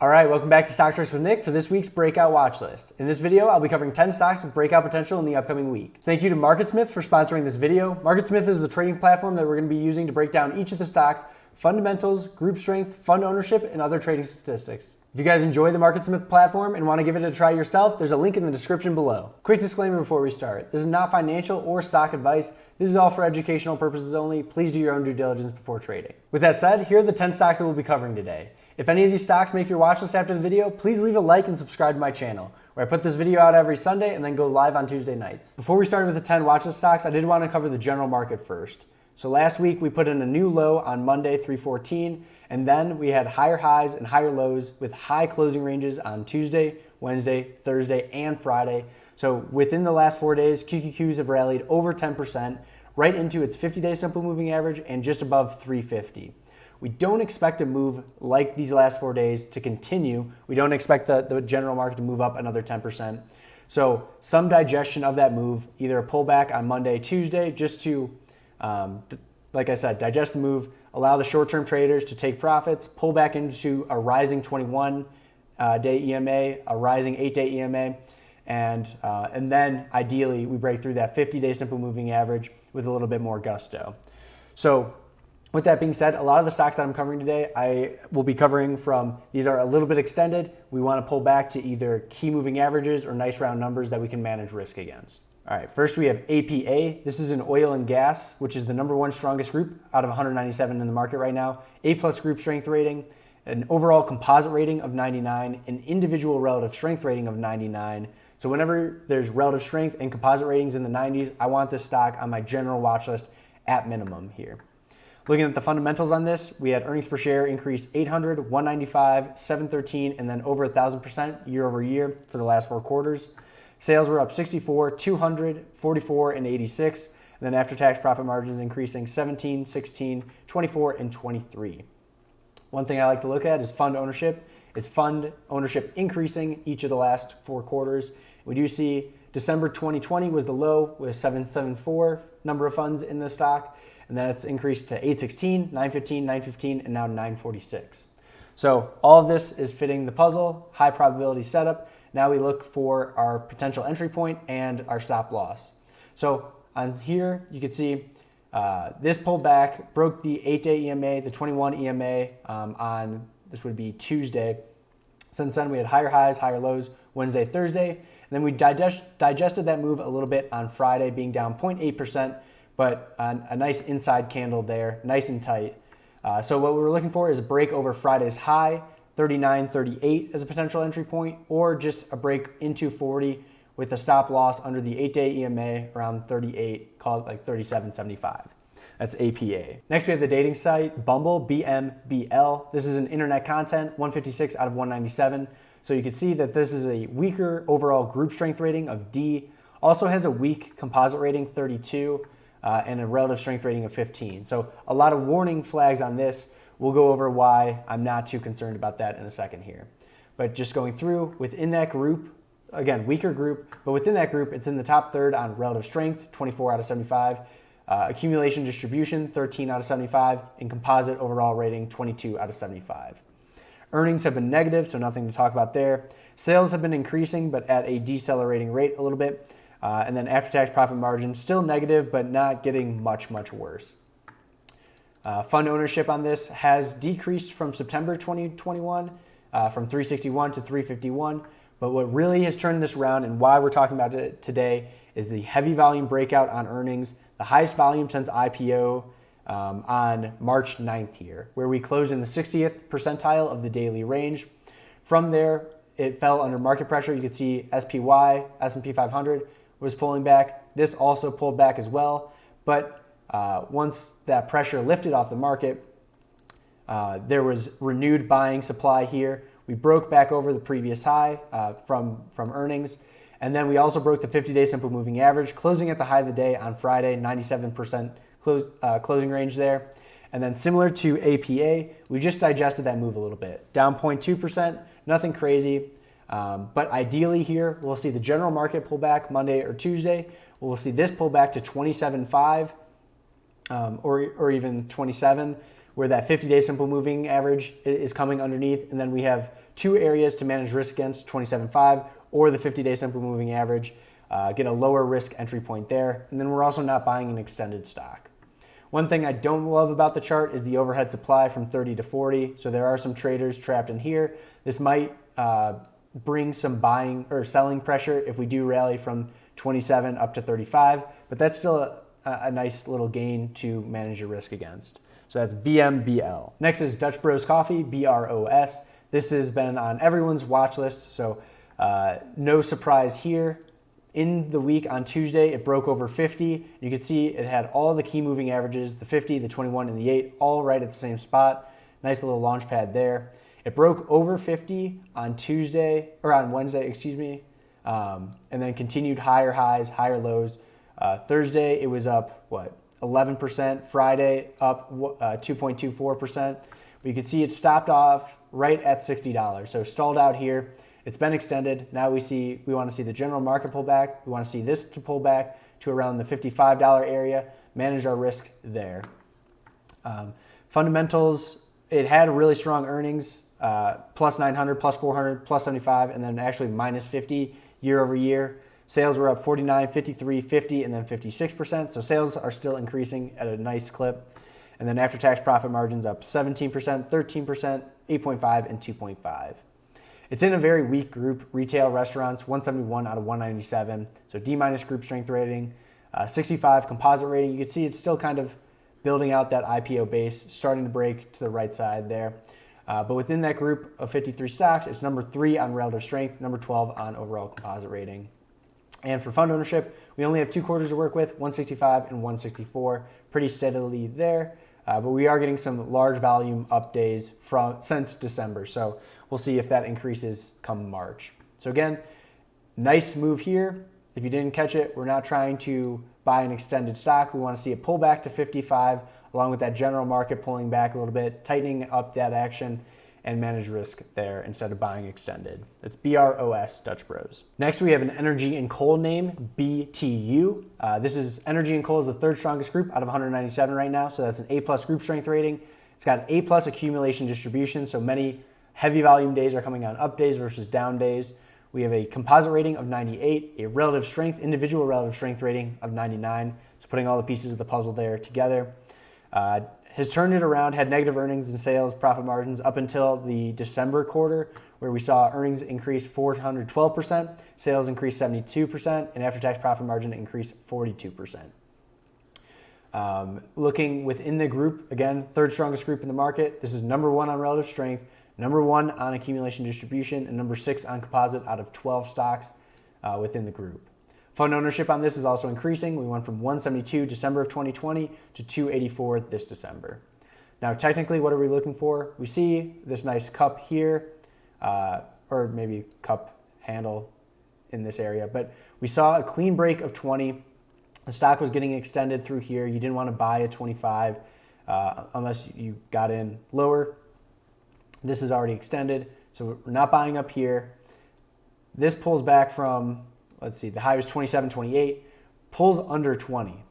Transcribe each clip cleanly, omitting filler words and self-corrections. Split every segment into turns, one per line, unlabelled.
All right, welcome back to Stock Charts with Nick for this week's Breakout Watchlist. In this video, I'll be covering 10 stocks with breakout potential in the upcoming week. Thank you to MarketSmith for sponsoring this video. MarketSmith is the trading platform that we're going to be using to break down each of the stocks, fundamentals, group strength, fund ownership, and other trading statistics. If you guys enjoy the MarketSmith platform and want to give it a try yourself, there's a link in the description below. Quick disclaimer before we start. This is not financial or stock advice. This is all for educational purposes only. Please do your own due diligence before trading. With that said, here are the 10 stocks that we'll be covering today. If any of these stocks make your watch list after the video, please leave a like and subscribe to my channel, where I put this video out every Sunday and then go live on Tuesday nights. Before we start with the 10 watch list stocks, I did want to cover the general market first. So last week we put in a new low on Monday, 314, and then we had higher highs and higher lows with high closing ranges on Tuesday, Wednesday, Thursday, and Friday. So within the last 4 days, QQQs have rallied over 10%, right into its 50-day simple moving average and just above 350. We don't expect a move like these last 4 days to continue. We don't expect the general market to move up another 10%. So some digestion of that move, either a pullback on Monday, Tuesday, just to, like I said, digest the move, allow the short-term traders to take profits, pull back into a rising 21-day EMA, a rising 8-day EMA, and then ideally we break through that 50-day simple moving average with a little bit more gusto. So with that being said, a lot of the stocks that I'm covering today, I will be covering from, these are a little bit extended. We want to pull back to either key moving averages or nice round numbers that we can manage risk against. All right, first we have APA. This is an oil and gas, which is the #1 strongest group out of 197 in the market right now. A+ group strength rating, an overall composite rating of 99, an individual relative strength rating of 99. So whenever there's relative strength and composite ratings in the 90s, I want this stock on my general watch list at minimum here. Looking at the fundamentals on this, we had earnings per share increase 800, 195, 713, and then over 1,000% year over year for the last 4 quarters. Sales were up 64, 200, 44, and 86. And then after-tax profit margins increasing 17, 16, 24, and 23. One thing I like to look at is fund ownership. Is fund ownership increasing each of the last 4 quarters? We do see December 2020 was the low with 774 number of funds in the stock. And then it's increased to 816, 915, 915, and now 946. So all of this is fitting the puzzle, high probability setup. Now we look for our potential entry point and our stop loss. So on here, you can see this pullback broke the 8-day EMA, the 21 EMA on, this would be Tuesday. Since then, we had higher highs, higher lows, Wednesday, Thursday. And then we digested that move a little bit on Friday, being down 0.8%. But a nice inside candle there, nice and tight. So what we're looking for is a break over Friday's high, 39.38 as a potential entry point, or just a break into 40 with a stop loss under the 8-day EMA around 38, call it like 37.75. That's APA. Next, we have the dating site, Bumble, BMBL. This is an internet content, 156 out of 197. So you can see that this is a weaker overall group strength rating of D. Also has a weak composite rating, 32. And a relative strength rating of 15. So a lot of warning flags on this. We'll go over why I'm not too concerned about that in a second here. But just going through, within that group, again, weaker group, but within that group, it's in the top third on relative strength, 24 out of 75, accumulation distribution, 13 out of 75, and composite overall rating, 22 out of 75. Earnings have been negative, so nothing to talk about there. Sales have been increasing, but at a decelerating rate a little bit. And then after-tax profit margin, still negative, but not getting much worse. Fund ownership on this has decreased from September 2021, from 361 to 351. But what really has turned this around and why we're talking about it today is the heavy volume breakout on earnings, the highest volume since IPO on March 9th here, where we closed in the 60th percentile of the daily range. From there, it fell under market pressure. You can see SPY, S&P 500, was pulling back. This also pulled back as well. But once that pressure lifted off the market, there was renewed buying supply here. We broke back over the previous high from earnings. And then we also broke the 50-day simple moving average, closing at the high of the day on Friday, 97% closing range there. And then similar to APA, we just digested that move a little bit. Down 0.2%, nothing crazy. But ideally here, we'll see the general market pull back Monday or Tuesday. We'll see this pull back to 27.5 or even 27, where that 50-day simple moving average is coming underneath. And then we have two areas to manage risk against, 27.5 or the 50-day simple moving average. Get a lower risk entry point there. And then we're also not buying an extended stock. One thing I don't love about the chart is the overhead supply from 30 to 40. So there are some traders trapped in here. This might bring some buying or selling pressure if we do rally from 27 up to 35, but that's still a nice little gain to manage your risk against. So that's BMBL. Next is Dutch Bros Coffee, BROS. This has been on everyone's watch list, so no surprise here. In the week on Tuesday, it broke over 50. You can see it had all the key moving averages, the 50, the 21, and the 8, all right at the same spot. Nice little launch pad there. It broke over 50 on Tuesday, or on Wednesday, excuse me, and then continued higher highs, higher lows. Thursday, it was up, 11%. Friday, up 2.24%. But you can see it stopped off right at $60. So stalled out here. It's been extended. Now we want to see the general market pull back. We want to see this to pull back to around the $55 area, manage our risk there. Fundamentals, it had really strong earnings, plus 900, plus 400, plus 75, and then actually minus 50 year over year. Sales were up 49, 53, 50, and then 56%. So sales are still increasing at a nice clip. And then after-tax profit margins up 17%, 13%, 8.5, and 2.5. It's in a very weak group. Retail restaurants, 171 out of 197. So D- group strength rating, 65 composite rating. You can see it's still kind of building out that IPO base, starting to break to the right side there. But within that group of 53 stocks, it's number 3 on relative strength, number 12 on overall composite rating. And for fund ownership, we only have 2 quarters to work with, 165 and 164, pretty steadily there. But we are getting some large volume up days since December. So we'll see if that increases come March. So again, nice move here. If you didn't catch it, we're not trying to buy an extended stock. We want to see it pull back to 55, along with that general market pulling back a little bit, tightening up that action, and manage risk there instead of buying extended. That's BROS, Dutch Bros. Next, we have an energy and coal name, BTU. This is energy and coal is the 3rd strongest group out of 197 right now. So that's an A+ group strength rating. It's got an A+ accumulation distribution. So many heavy volume days are coming on up days versus down days. We have a composite rating of 98, a relative strength, individual relative strength rating of 99. So putting all the pieces of the puzzle there together. Has turned it around, had negative earnings and sales profit margins up until the December quarter, where we saw earnings increase 412%, sales increase 72%, and after-tax profit margin increase 42%. Looking within the group, again, 3rd strongest group in the market. This is number 1 on relative strength, number 1 on accumulation distribution, and number 6 on composite out of 12 stocks within the group. Fund ownership on this is also increasing. We went from 172 December of 2020 to 284 this December. Now, technically, what are we looking for? We see this nice cup here, or maybe cup handle in this area, but we saw a clean break of 20. The stock was getting extended through here. You didn't want to buy at 25 unless you got in lower. This is already extended, so we're not buying up here. This pulls back from, let's see, the high was 27.28, pulls under 20.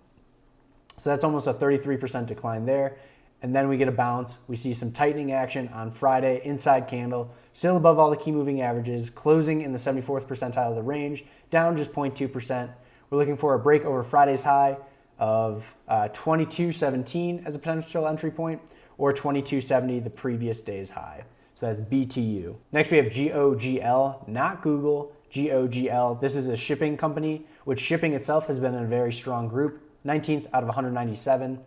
So that's almost a 33% decline there. And then we get a bounce. We see some tightening action on Friday, inside candle, still above all the key moving averages, closing in the 74th percentile of the range, down just 0.2%. We're looking for a break over Friday's high of 22.17 as a potential entry point, or 22.70, the previous day's high. So that's BTU. Next we have GOGL, not Google, GOGL. This is a shipping company, which shipping itself has been in a very strong group, 19th out of 197.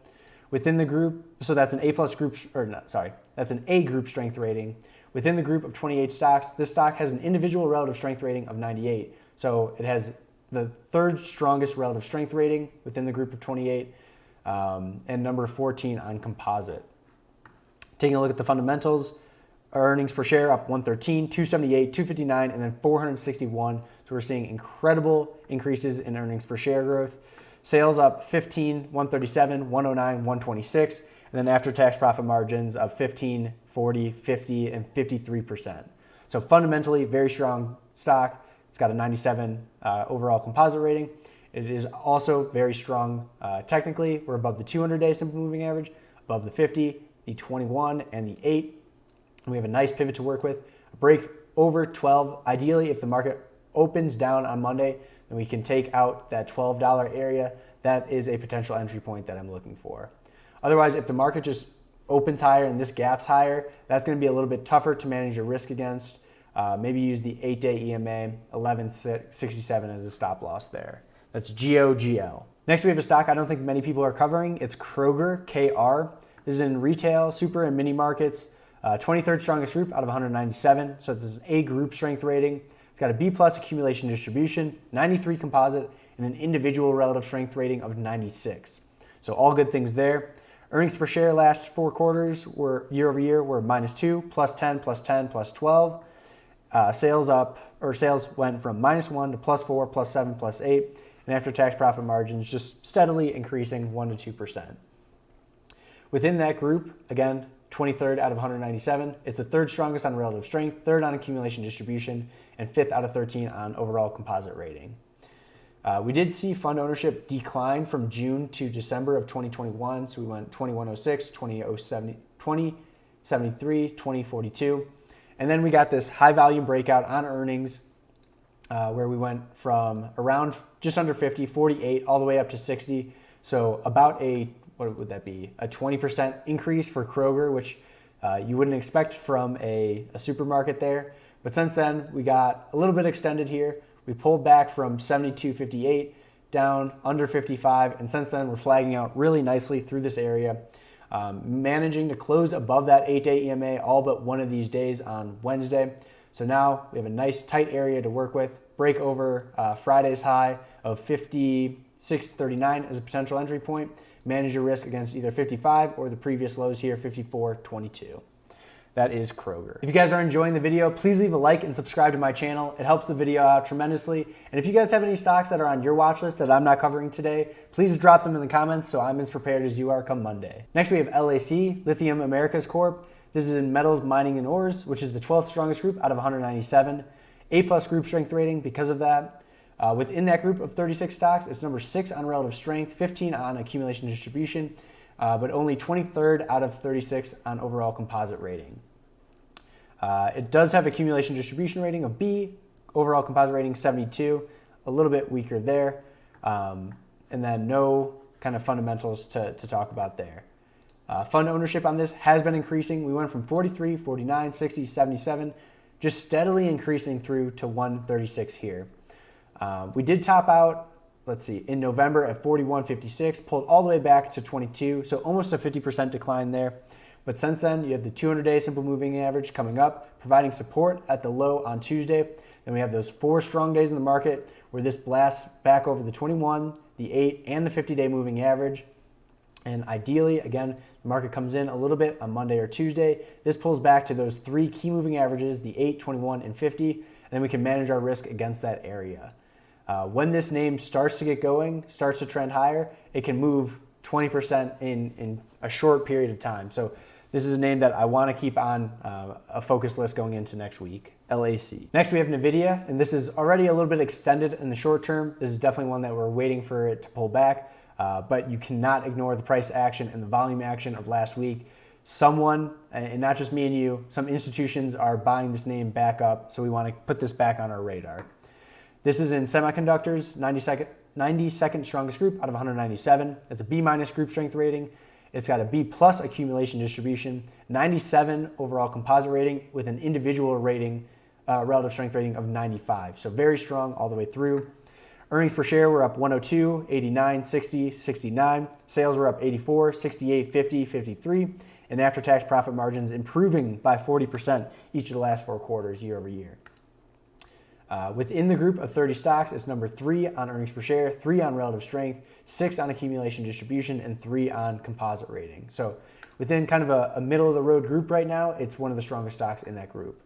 Within the group, so that's an A+ group, that's an A group strength rating. Within the group of 28 stocks, this stock has an individual relative strength rating of 98. So it has the 3rd strongest relative strength rating within the group of 28, and number 14 on composite. Taking a look at the fundamentals, earnings per share up 113, 278, 259, and then 461. So we're seeing incredible increases in earnings per share growth. Sales up 15, 137, 109, 126, and then after-tax profit margins of 15, 40, 50, and 53%. So fundamentally, very strong stock. It's got a 97 overall composite rating. It is also very strong technically. We're above the 200-day simple moving average, above the 50, the 21, and the 8. And we have a nice pivot to work with. A break over 12. Ideally, if the market opens down on Monday, then we can take out that $12 area. That is a potential entry point that I'm looking for. Otherwise, if the market just opens higher and this gap's higher, that's going to be a little bit tougher to manage your risk against. Maybe use the 8-day EMA 1167 as a stop loss there. That's GOGL. Next, we have a stock I don't think many people are covering. It's Kroger, KR. This is in retail, super, and mini markets. 23rd strongest group out of 197. So it's an A group strength rating. It's got a B plus accumulation distribution, 93 composite, and an individual relative strength rating of 96. So all good things there. Earnings per share last 4 quarters were year over year were -2, +10, +10, +12. Sales went from -1 to +4, +7, +8, and after-tax profit margins just steadily increasing 1 to 2%. Within that group, again, 23rd out of 197. It's the 3rd strongest on relative strength, 3rd on accumulation distribution, and 5th out of 13 on overall composite rating. We did see fund ownership decline from June to December of 2021. So we went 2106, 2073, 2042. And then we got this high volume breakout on earnings where we went from around just under 50, 48, all the way up to 60. So about what would that be? A 20% increase for Kroger, which you wouldn't expect from a supermarket there. But since then, we got a little bit extended here. We pulled back from 72.58 down under 55, and since then we're flagging out really nicely through this area, managing to close above that 8-day EMA all but one of these days on Wednesday. So now we have a nice tight area to work with. Break over Friday's high of 56.39 as a potential entry point. Manage your risk against either 55 or the previous lows here, 54.22. That is Kroger. If you guys are enjoying the video, please leave a like and subscribe to my channel. It helps the video out tremendously. And if you guys have any stocks that are on your watch list that I'm not covering today, please drop them in the comments so I'm as prepared as you are come Monday. Next, we have LAC, Lithium Americas Corp. This is in metals, mining, and ores, which is the 12th strongest group out of 197. A plus group strength rating because of that. Within that group of 36 stocks, it's number 6 on relative strength, 15 on accumulation distribution, but only 23rd out of 36 on overall composite rating. It does have accumulation distribution rating of B, overall composite rating 72, a little bit weaker there, and then no kind of fundamentals to talk about there. Fund ownership on this has been increasing. We went from 43, 49, 60, 77, just steadily increasing through to 136 here. We did top out, in November at 41.56, pulled all the way back to 22, so almost a 50% decline there. But since then, you have the 200-day simple moving average coming up, providing support at the low on Tuesday. Then we have those 4 strong days in the market where this blasts back over the 21, the 8, and the 50-day moving average. And ideally, again, the market comes in a little bit on Monday or Tuesday. This pulls back to those 3 key moving averages, the 8, 21, and 50, and then we can manage our risk against that area. When this name starts to get going, starts to trend higher, it can move 20% in a short period of time. So this is a name that I want to keep on a focus list going into next week, LAC. Next, we have NVDA, and this is already a little bit extended in the short term. This is definitely one that we're waiting for it to pull back, but you cannot ignore the price action and the volume action of last week. Someone, and not just me and you, some institutions are buying this name back up, so we want to put this back on our radar. This is in semiconductors, 92nd strongest group out of 197. It's a B minus group strength rating. It's got a B plus accumulation distribution, 97 overall composite rating with an individual rating, relative strength rating of 95. So very strong all the way through. Earnings per share were up 102, 89, 60, 69. Sales were up 84, 68, 50, 53. And after-tax profit margins improving by 40% each of the last 4 quarters year over year. Within the group of 30 stocks, it's number 3 on earnings per share, 3 on relative strength, 6 on accumulation distribution, and 3 on composite rating. So within kind of a middle-of-the-road group right now, it's one of the strongest stocks in that group.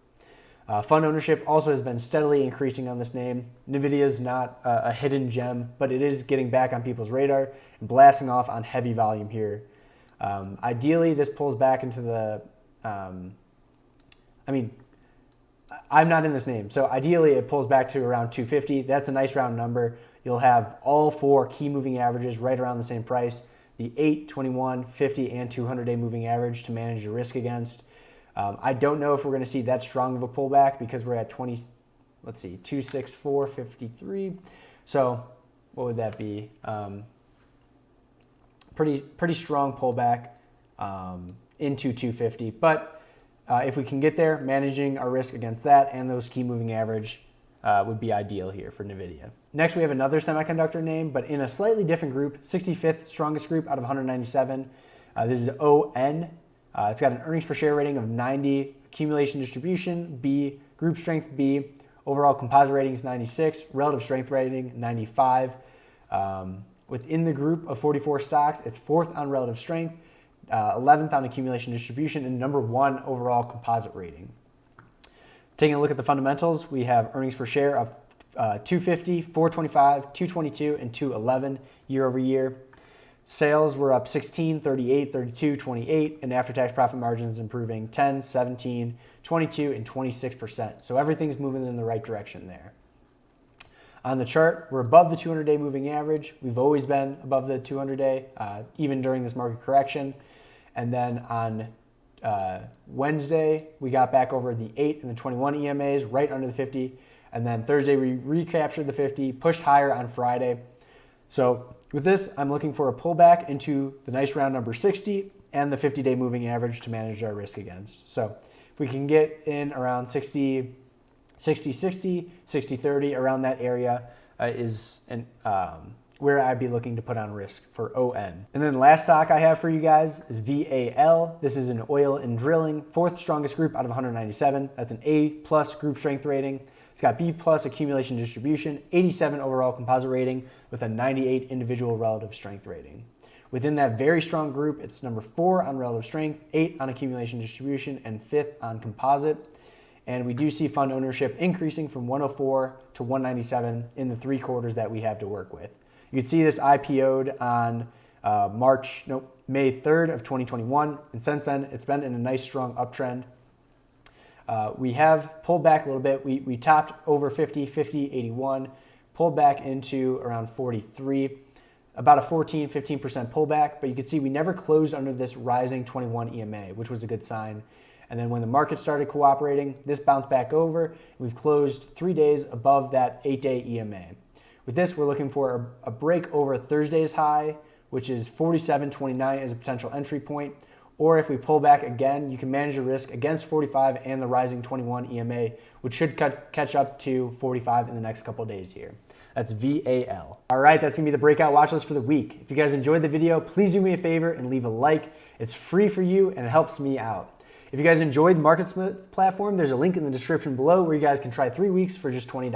Fund ownership also has been steadily increasing on this name. NVIDIA is not a hidden gem, but it is getting back on people's radar and blasting off on heavy volume here. Ideally, this pulls back into the, I'm not in this name, so ideally it pulls back to around 250. That's a nice round number. You'll have all 4 key moving averages right around the same price, the 8, 21, 50, and 200-day moving average to manage your risk against. I don't know if we're going to see that strong of a pullback because we're at 264.53. So what would that be? Pretty strong pullback into 250. But if we can get there, managing our risk against that and those key moving average would be ideal here for NVIDIA. Next, we have another semiconductor name, but in a slightly different group, 65th strongest group out of 197. This is ON. It's got an earnings per share rating of 90, accumulation distribution B, group strength B, overall composite rating is 96, relative strength rating 95. Within the group of 44 stocks, it's 4th on relative strength, 11th on accumulation distribution, and number 1 overall composite rating. Taking a look at the fundamentals, we have earnings per share of 250, 425, 222, and 211 year over year. Sales were up 16, 38, 32, 28, and after-tax profit margins improving 10, 17, 22, and 26%. So everything's moving in the right direction there. On the chart, we're above the 200-day moving average. We've always been above the 200-day, even during this market correction. And then on Wednesday, we got back over the 8 and the 21 EMAs, right under the 50. And then Thursday, we recaptured the 50, pushed higher on Friday. So with this, I'm looking for a pullback into the nice round number 60 and the 50-day moving average to manage our risk against. So if we can get in around 60, 60, 30, around that area is where I'd be looking to put on risk for ON. And then the last stock I have for you guys is VAL. This is an oil and drilling, 4th strongest group out of 197. That's an A+ group strength rating. It's got B+ accumulation distribution, 87 overall composite rating with a 98 individual relative strength rating. Within that very strong group, it's number 4 on relative strength, 8 on accumulation distribution, and 5th on composite. And we do see fund ownership increasing from 104 to 197 in the 3 quarters that we have to work with. You can see this IPO'd on May 3rd of 2021. And since then, it's been in a nice strong uptrend. We have pulled back a little bit. We topped over 50, 81, pulled back into around 43, about a 14, 15% pullback. But you can see we never closed under this rising 21 EMA, which was a good sign. And then when the market started cooperating, this bounced back over. We've closed 3 days above that 8-day EMA. With this, we're looking for a break over Thursday's high, which is 47.29 as a potential entry point. Or if we pull back again, you can manage your risk against 45 and the rising 21 EMA, which should catch up to 45 in the next couple of days here. That's VAL. All right, that's gonna be the breakout watch list for the week. If you guys enjoyed the video, please do me a favor and leave a like. It's free for you and it helps me out. If you guys enjoyed the MarketSmith platform, there's a link in the description below where you guys can try 3 weeks for just $20.